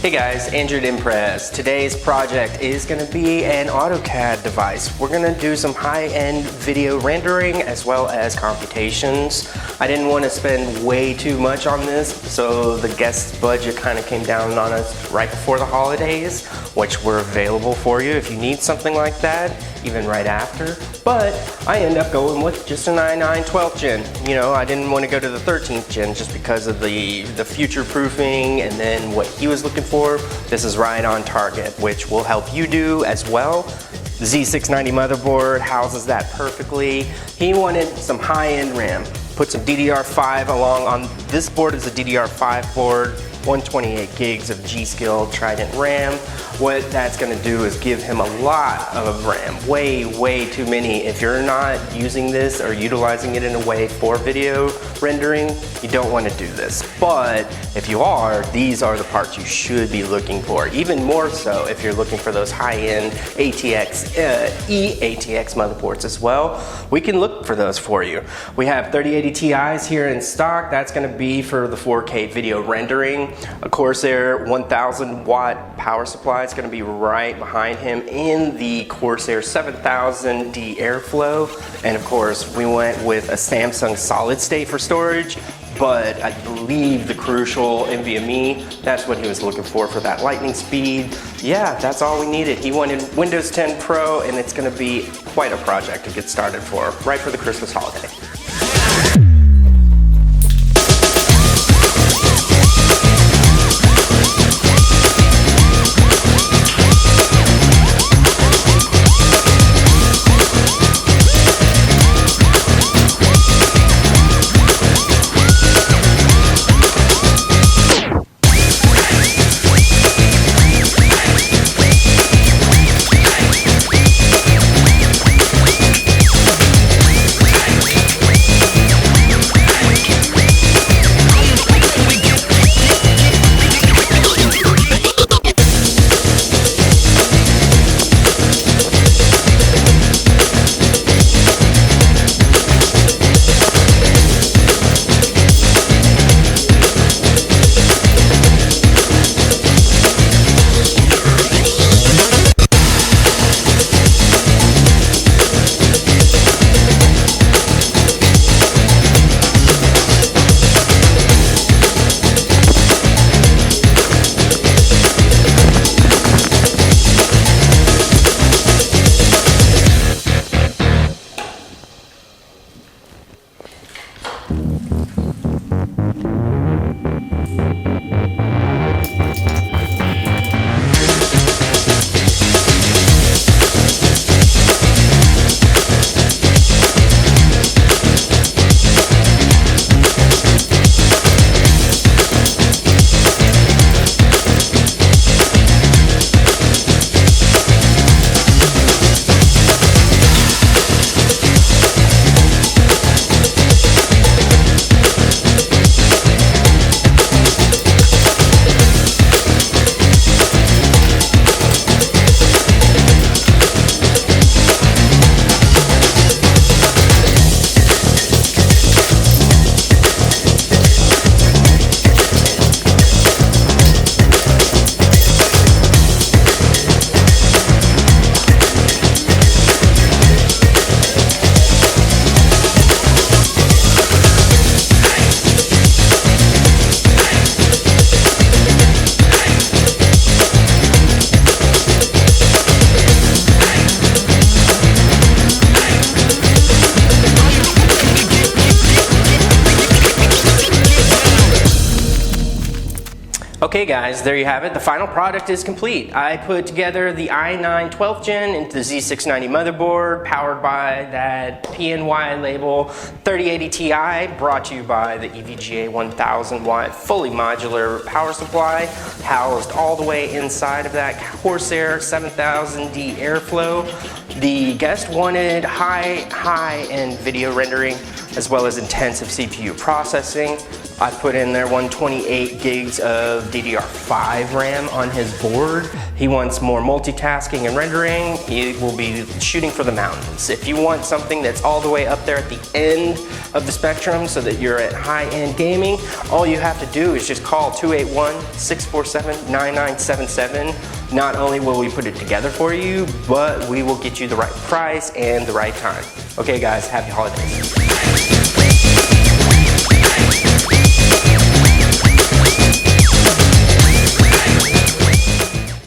Hey guys, Andrew at Impress. Today's project is going to be an AutoCAD device. We're going to do some high-end video rendering as well as computations. I didn't want to spend way too much on this, so the guest budget kind of came down on us right before the holidays, which were available for you if you need something like that, even right after. But I end up going with just an i9 12th gen. You know, I didn't want to go to the 13th gen just because of the future proofing and then what he was looking for. This is right on target, which will help you do as well. The Z690 motherboard houses that perfectly. He wanted some high-end RAM. Put some DDR5 along on this board. Is a DDR5 board, 128 gigs of G-Skill Trident RAM. What that's gonna do is give him a lot of RAM, way too many. If you're not using this or utilizing it in a way for video rendering, you don't wanna do this. But if you are, these are the parts you should be looking for. Even more so if you're looking for those high-end ATX, eATX motherboards as well. We can look for those for you. We have 3080 Ti's here in stock. That's gonna be for the 4K video rendering. A Corsair 1000 watt power supply is going to be right behind him in the Corsair 7000D airflow. And of course, we went with a Samsung solid state for storage, but I believe the crucial NVMe, that's what he was looking for that lightning speed. Yeah, that's all we needed. He wanted Windows 10 Pro, and it's going to be quite a project to get started for, right for the Christmas holiday. Okay guys, there you have it. The final product is complete. I put together the i9 12th gen into the Z690 motherboard, powered by that PNY label 3080 Ti, brought to you by the EVGA 1000 watt fully modular power supply, housed all the way inside of that Corsair 7000D airflow. The guest wanted high-end video rendering. as well as intensive CPU processing. I put in there 128 gigs of DDR5 RAM on his board. He wants more multitasking and rendering. He will be shooting for the mountains. If you want something that's all the way up there at the end of the spectrum so that you're at high-end gaming, all you have to do is just call 281-647-9977. Not only will we put it together for you, but we will get you the right price and the right time. Okay guys, happy holidays.